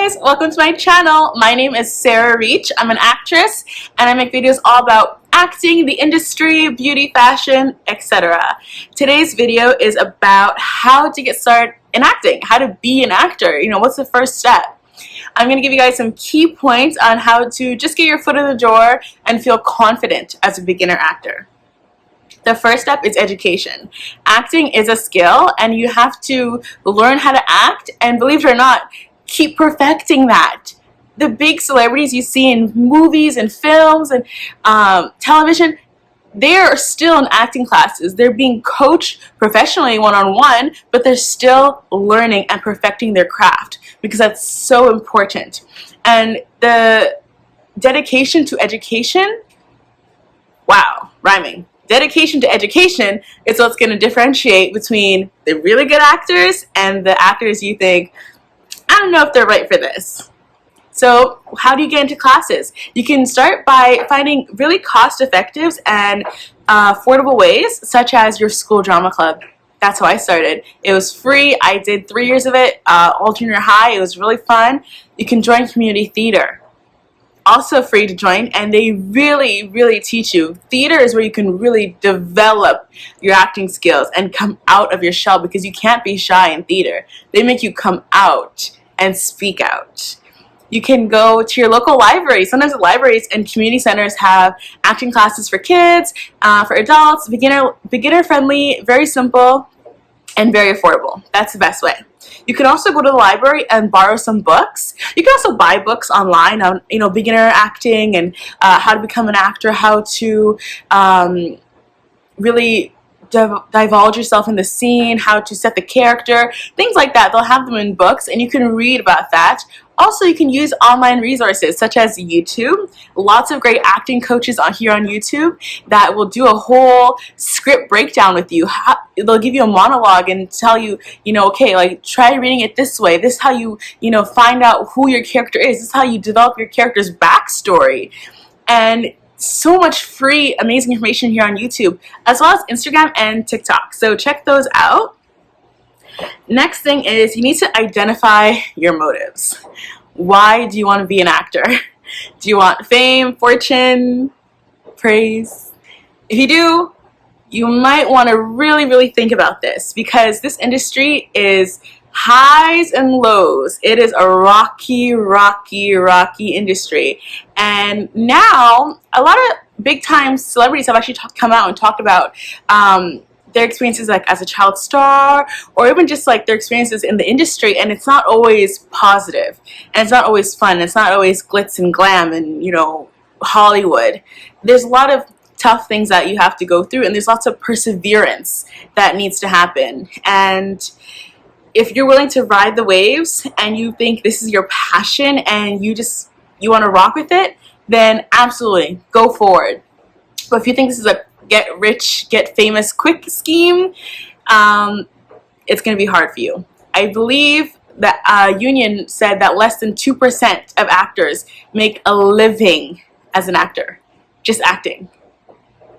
guys, welcome to my channel. My name is Sarah Reach. I'm an actress and I make videos all about acting, the industry, beauty, fashion, etc. Today's video is about how to get started in acting, how to be an actor. What's the first step? I'm going to give you guys some key points on how to just get your foot in the door and feel confident as a beginner actor. The first step is education. Acting is a skill and you have to learn how to act, and believe it or not, keep perfecting that. The big celebrities you see in movies and films and television, they are still in acting classes. They're being coached professionally one-on-one, but they're still learning and perfecting their craft because that's so important. And the dedication to education, wow, rhyming. Dedication to education is what's going to differentiate between the really good actors and the actors you think, I don't know if they're right for this. So how do you get into classes? You can start by finding really cost-effective and affordable ways, such as your school drama club. That's how I started. It was free. I did 3 years of it, all junior high. It was really fun. You can join community theater. Also free to join, and they really teach you. Theater is where you can really develop your acting skills and come out of your shell, because you can't be shy in theater. They make you come out and speak out. You can go to your local library. Sometimes the libraries and community centers have acting classes for kids, for adults, beginner friendly, very simple, and very affordable. That's the best way. You can also go to the library and borrow some books. You can also buy books online on, beginner acting and how to become an actor, how to really divulge yourself in the scene, how to set the character, things like that. They'll have them in books and you can read about that. Also, you can use online resources such as YouTube. Lots of great acting coaches here on YouTube that will do a whole script breakdown with you. They'll give you a monologue and tell you, okay, like try reading it this way. This is how you, find out who your character is. This is how you develop your character's backstory. And so much free, amazing information here on YouTube, as well as Instagram and TikTok. So check those out. Next thing is you need to identify your motives. Why do you want to be an actor? Do you want fame, fortune, praise? If you do, you might want to really think about this, because this industry is highs and lows. It is a rocky industry. And now a lot of big time celebrities have actually come out and talked about their experiences like as a child star, or even just like their experiences in the industry, and it's not always positive, and it's not always fun, it's not always glitz and glam and Hollywood. There's a lot of tough things that you have to go through, and there's lots of perseverance that needs to happen. And if you're willing to ride the waves and you think this is your passion and you want to rock with it, then absolutely go forward. But if you think this is a get rich, get famous quick scheme, it's going to be hard for you. I believe that Union said that less than 2% of actors make a living as an actor, just acting.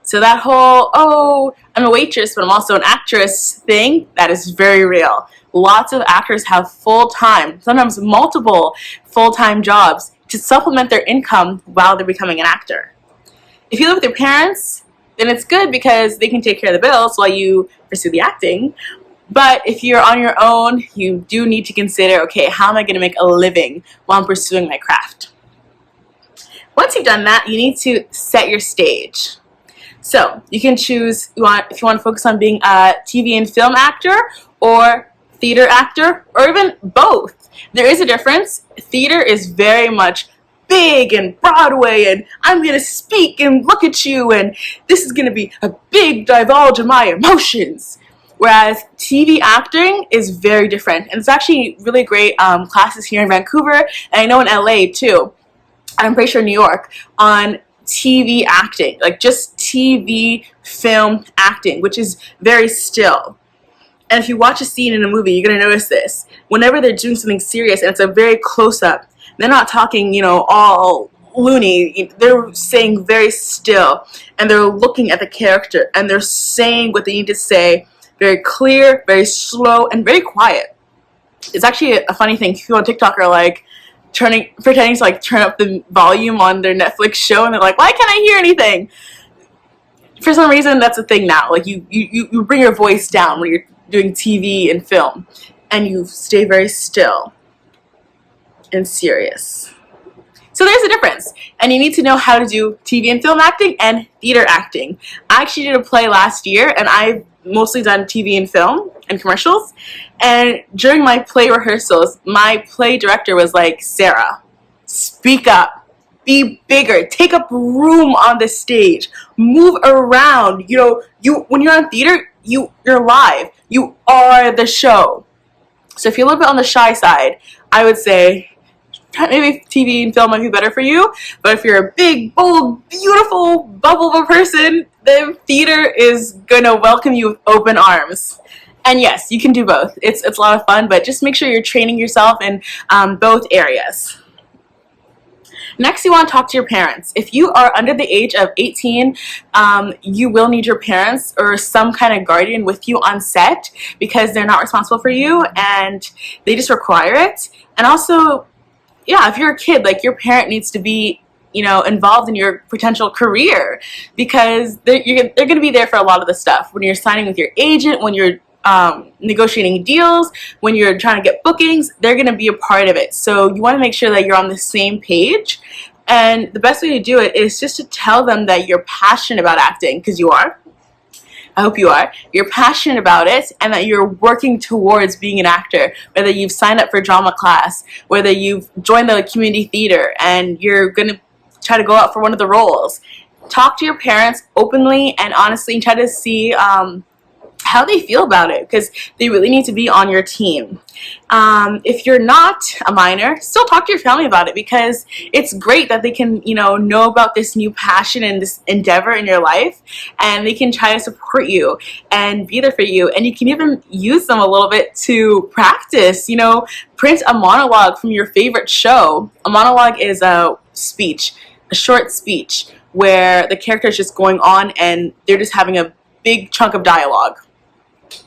So that whole, oh, I'm a waitress, but I'm also an actress thing, that is very real. Lots of actors have full-time, sometimes multiple full-time jobs to supplement their income while they're becoming an actor. If you live with your parents, then it's good because they can take care of the bills while you pursue the acting. But if you're on your own, you do need to consider, okay, how am I going to make a living while I'm pursuing my craft? Once you've done that, you need to set your stage. So you can choose if you want to focus on being a TV and film actor, or theater actor, or even both. There is a difference. Theater is very much big and Broadway, and I'm going to speak and look at you, and this is going to be a big divulge of my emotions. Whereas TV acting is very different, and it's actually really great classes here in Vancouver, and I know in LA too, and I'm pretty sure New York, on TV acting, like just TV film acting, which is very still. And if you watch a scene in a movie, you're going to notice this. Whenever they're doing something serious and it's a very close-up, they're not talking, all loony. They're saying very still, and they're looking at the character, and they're saying what they need to say, very clear, very slow, and very quiet. It's actually a funny thing. People on TikTok are like, pretending to like turn up the volume on their Netflix show, and they're like, why can't I hear anything? For some reason, that's a thing now. Like you bring your voice down when you're doing TV and film, and you stay very still and serious. So there's a difference, and you need to know how to do TV and film acting and theater acting. I actually did a play last year, and I've mostly done TV and film and commercials. And during my play rehearsals, my play director was like, Sarah, speak up, be bigger, take up room on the stage, move around. You know, when you're on theater, you're live, you are the show. So if you're a little bit on the shy side, I would say maybe TV and film might be better for you. But if you're a big, bold, beautiful bubble of a person, then theater is gonna welcome you with open arms. And yes, you can do both. It's a lot of fun, but just make sure you're training yourself in both areas. Next, you want to talk to your parents. If you are under the age of 18, you will need your parents or some kind of guardian with you on set, because they're not responsible for you and they just require it. And also, yeah, if you're a kid, like, your parent needs to be, you know, involved in your potential career, because they're going to be there for a lot of the stuff. When you're signing with your agent, when you're negotiating deals, when you're trying to get bookings, they're going to be a part of it. So you want to make sure that you're on the same page. And the best way to do it is just to tell them that you're passionate about acting, because you are. I hope you are. You're passionate about it, and that you're working towards being an actor, whether you've signed up for drama class, whether you've joined the community theater and you're going to try to go out for one of the roles. Talk to your parents openly and honestly, and try to see how they feel about it, because they really need to be on your team. If you're not a minor, still talk to your family about it, because it's great that they can, you know about this new passion and this endeavor in your life, and they can try to support you and be there for you. And you can even use them a little bit to practice, print a monologue from your favorite show. A monologue is a short speech where the character is just going on and they're just having a big chunk of dialogue.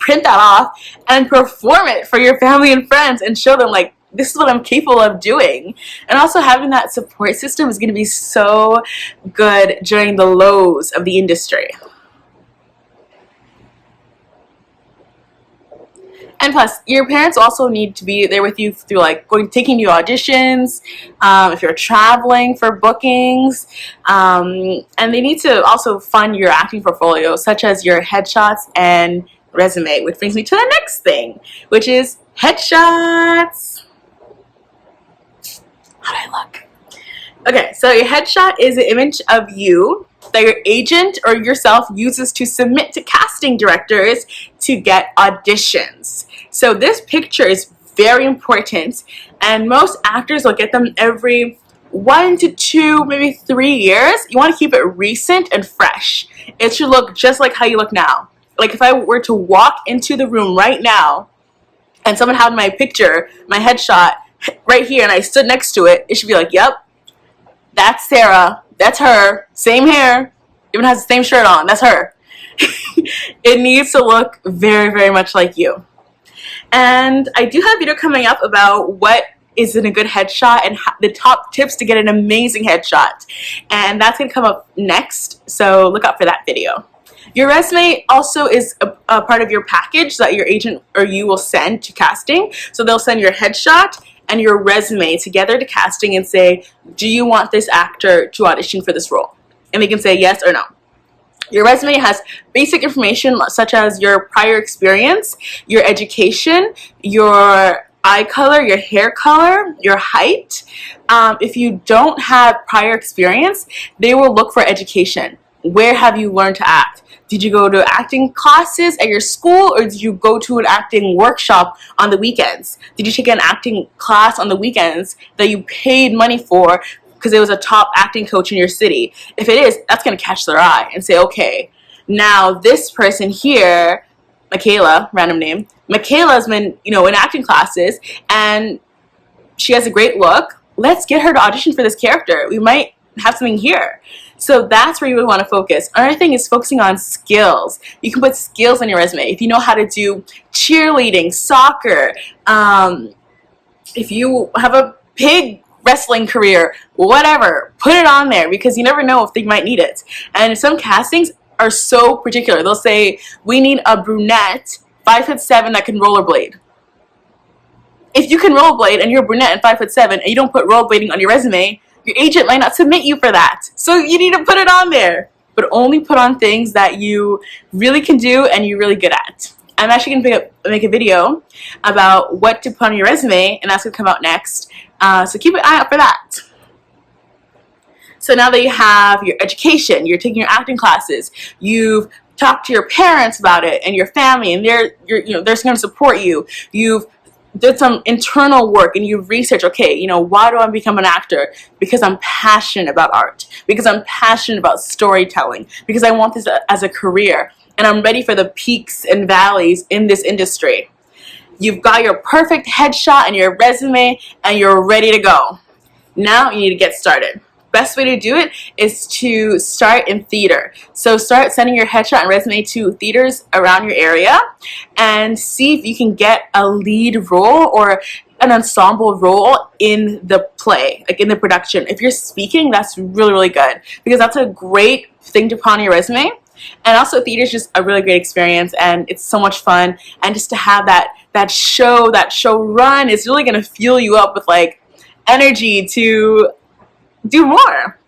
Print that off and perform it for your family and friends and show them, like, this is what I'm capable of doing. And also, having that support system is going to be so good during the lows of the industry. And plus, your parents also need to be there with you through, like, taking you auditions, if you're traveling for bookings, and they need to also fund your acting portfolio, such as your headshots and resume, which brings me to the next thing, which is headshots. How do I look? Okay, so your headshot is an image of you that your agent or yourself uses to submit to casting directors to get auditions. So this picture is very important, and most actors will get them every 1 to 2, maybe 3 years. You want to keep it recent and fresh. It should look just like how you look now. Like, if I were to walk into the room right now and someone had my picture, my headshot right here, and I stood next to it, it should be like, yep, that's Sarah, that's her, same hair, even has the same shirt on, that's her. It needs to look very, very much like you. And I do have a video coming up about what is in a good headshot and the top tips to get an amazing headshot. And that's going to come up next, so look out for that video. Your resume also is a part of your package that your agent or you will send to casting. So they'll send your headshot and your resume together to casting and say, do you want this actor to audition for this role? And they can say yes or no. Your resume has basic information such as your prior experience, your education, your eye color, your hair color, your height. If you don't have prior experience, they will look for education. Where have you learned to act? Did you go to acting classes at your school, or did you go to an acting workshop on the weekends? Did you take an acting class on the weekends that you paid money for because it was a top acting coach in your city? If it is, that's going to catch their eye and say, okay, now this person here, Michaela, random name, Michaela's been, in acting classes and she has a great look. Let's get her to audition for this character. We might have something here. So that's where you would want to focus. Another thing is focusing on skills. You can put skills on your resume. If you know how to do cheerleading, soccer, if you have a pig wrestling career, whatever. Put it on there because you never know if they might need it. And some castings are so particular. They'll say, we need a brunette, 5'7" that can rollerblade. If you can rollerblade and you're a brunette and 5'7" and you don't put rollerblading on your resume, your agent might not submit you for that. So you need to put it on there. But only put on things that you really can do and you're really good at. I'm actually going to make a video about what to put on your resume, and that's going to come out next. So keep an eye out for that. So now that you have your education, you're taking your acting classes, you've talked to your parents about it and your family, and they're going to support you. You've did some internal work and you've researched, okay, why do I become an actor? Because I'm passionate about art, because I'm passionate about storytelling, because I want this as a career, and I'm ready for the peaks and valleys in this industry. You've got your perfect headshot and your resume and you're ready to go. Now you need to get started. Best way to do it is to start in theater. So start sending your headshot and resume to theaters around your area and see if you can get a lead role or an ensemble role in the play, like in the production. If you're speaking, that's really, really good because that's a great thing to put on your resume. And also theater is just a really great experience and it's so much fun. And just to have that show run is really going to fuel you up with like energy to do more.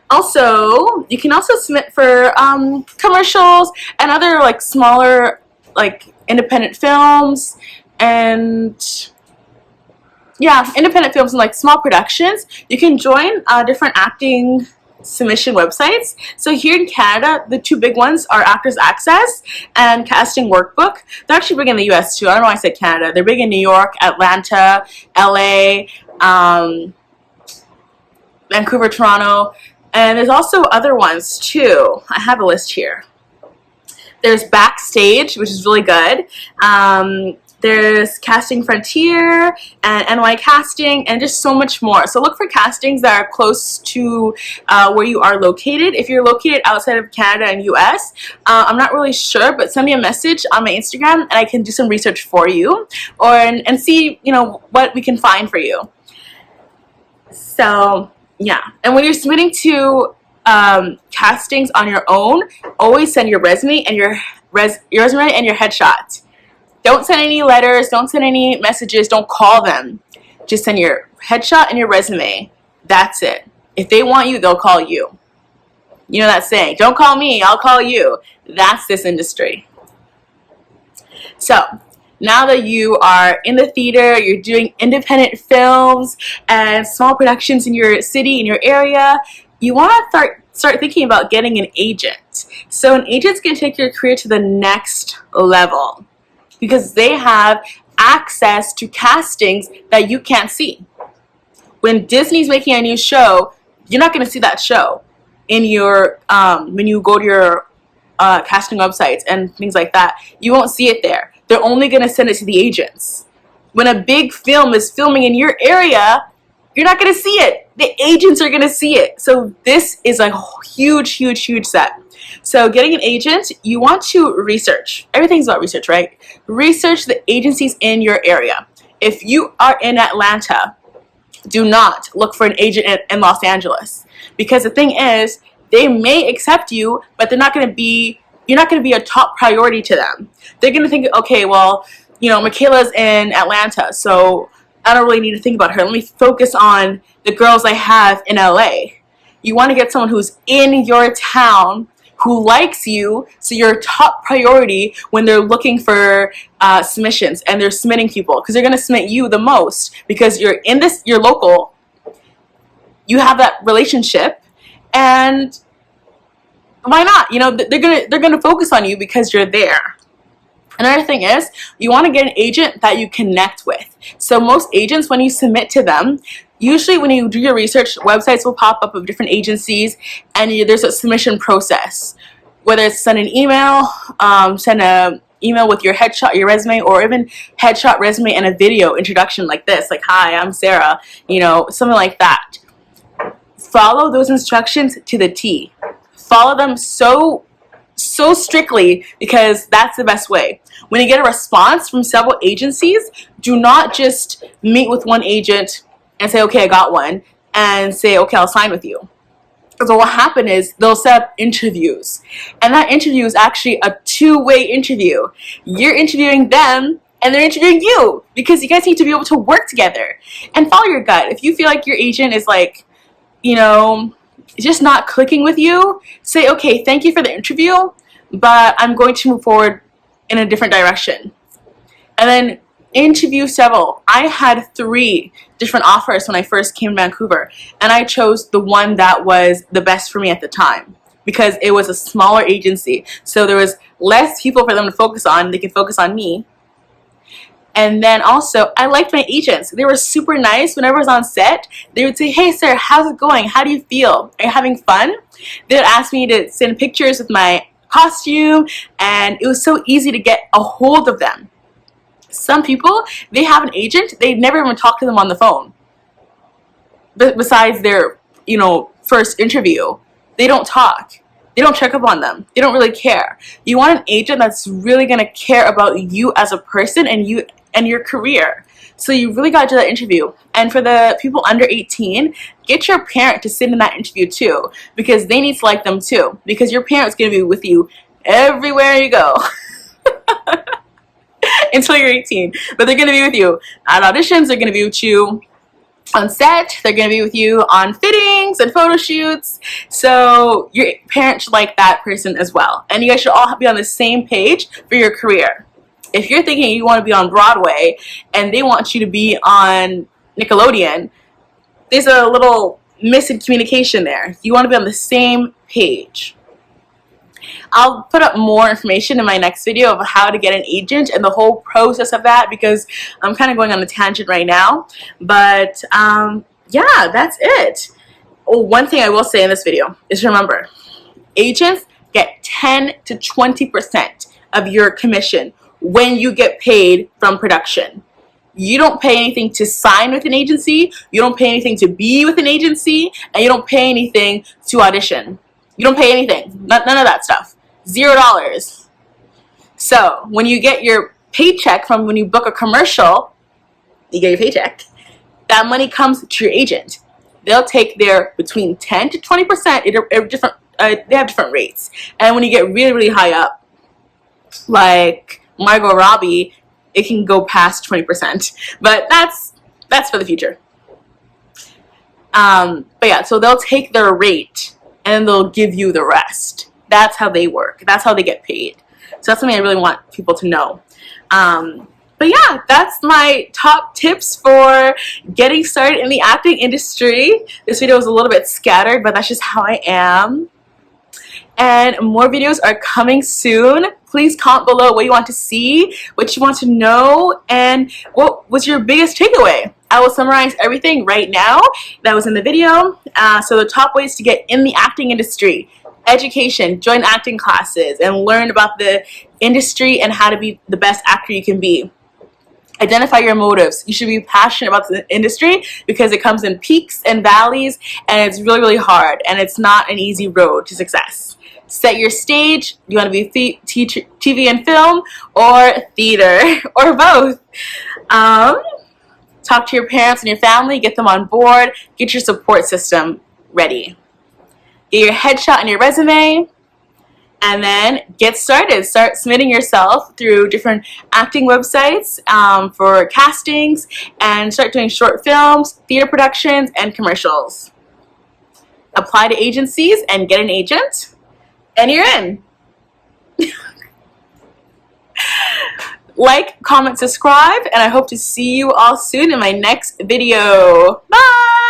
Also, you can also submit for commercials and other like smaller like independent films and independent films and like small productions. You can join different acting submission websites. So here in Canada, the two big ones are Actors Access and Casting Workbook. They're actually big in the US too. I don't know why I said Canada. They're big in New York, Atlanta, LA, Vancouver, Toronto, and there's also other ones too. I have a list here. There's Backstage, which is really good. There's Casting Frontier and NY Casting and just so much more. So look for castings that are close to where you are located. If you're located outside of Canada and US, I'm not really sure, but send me a message on my Instagram and I can do some research for you and see what we can find for you. So yeah, and when you're submitting to castings on your own, always send your resume and your resume and your headshot. Don't send any letters, don't send any messages, don't call them. Just send your headshot and your resume. That's it. If they want you, they'll call you. You know that saying, don't call me, I'll call you. That's this industry. So now that you are in the theater, you're doing independent films and small productions in your city, in your area, you want to start thinking about getting an agent. So an agent's going to take your career to the next level because they have access to castings that you can't see. When Disney's making a new show, you're not going to see that show in your when you go to your casting websites and things like that. You won't see it there. They're only going to send it to the agents. When a big film is filming in your area, you're not going to see it. The agents are going to see it. So this is a huge, huge, huge step. So getting an agent, you want to research. Everything's about research, right? Research the agencies in your area. If you are in Atlanta, do not look for an agent in Los Angeles. Because the thing is, they may accept you, but you're not going to be a top priority to them. They're going to think, okay, well, Michaela's in Atlanta, so I don't really need to think about her. Let me focus on the girls I have in LA. You want to get someone who's in your town, who likes you, so you're a top priority when they're looking for submissions and they're submitting people, because they're going to submit you the most because you're local, you have that relationship, and why not? They're gonna focus on you because you're there. Another thing is, you want to get an agent that you connect with. So most agents, when you submit to them, usually when you do your research, websites will pop up of different agencies, and there's a submission process. Whether it's send an email, send an email with your headshot, your resume, or even headshot, resume, and a video introduction like this, like, hi, I'm Sarah, something like that. Follow those instructions to the T. Follow them so strictly because that's the best way. When you get a response from several agencies, do not just meet with one agent and say, okay, I got one, and say, okay, I'll sign with you. So what happened is they'll set up interviews, and that interview is actually a two-way interview. You're interviewing them, and they're interviewing you, because you guys need to be able to work together and follow your gut. If you feel like your agent is like, you know, just not clicking with you, say, okay, thank you for the interview, but I'm going to move forward in a different direction. And then interview several. I had 3 different offers when I first came to Vancouver, and I chose the one that was the best for me at the time, because it was a smaller agency, so there was less people for them to focus on. They could focus on me. And then also, I liked my agents. They were super nice. Whenever I was on set, they would say, hey sir, how's it going? How do you feel? Are you having fun? They would ask me to send pictures with my costume, and it was so easy to get a hold of them. Some people, they have an agent, they never even talk to them on the phone. But besides their, you know, first interview, they don't talk. They don't check up on them. They don't really care. You want an agent that's really going to care about you as a person and you and your career. So you really got to do that interview. And for the people under 18, get your parent to sit in that interview too, because they need to like them too, because your parent's going to be with you everywhere you go. Until you're 18. But they're going to be with you at auditions. They're going to be with you on set. They're going to be with you on fittings and photo shoots. So your parents should like that person as well. And you guys should all be on the same page for your career. If you're thinking you want to be on Broadway and they want you to be on Nickelodeon, there's a little missing communication there. You want to be on the same page. I'll put up more information in my next video of how to get an agent and the whole process of that, because I'm kind of going on a tangent right now. But yeah, that's it. Oh, one thing I will say in this video is, remember, agents get 10 to 20% of your commission when you get paid from production. You don't pay anything to sign with an agency, you don't pay anything to be with an agency, and you don't pay anything to audition. You don't pay anything, none of that stuff. $0. So when you get your paycheck from when you book a commercial, you get your paycheck, that money comes to your agent. They'll take their between 10 to 20%. They have different rates. And when you get really, really high up, like Margot Robbie, it can go past 20%. But that's for the future. But yeah, so they'll take their rate and they'll give you the rest. That's how they work. That's how they get paid. So that's something I really want people to know. But yeah, that's my top tips for getting started in the acting industry. This video was a little bit scattered, but that's just how I am. And more videos are coming soon. Please comment below what you want to see, what you want to know, and what was your biggest takeaway. I will summarize everything right now that was in the video. So the top ways to get in the acting industry: education, join acting classes, and learn about the industry and how to be the best actor you can be. Identify your motives. You should be passionate about the industry because it comes in peaks and valleys, and it's really, really hard, and it's not an easy road to success. Set your stage. You want to be TV and film, or theater, or both. Talk to your parents and your family. Get them on board. Get your support system ready. Get your headshot and your resume, and then get started. Start submitting yourself through different acting websites for castings, and start doing short films, theater productions, and commercials. Apply to agencies and get an agent, and you're in. Like, comment, subscribe, and I hope to see you all soon in my next video. Bye!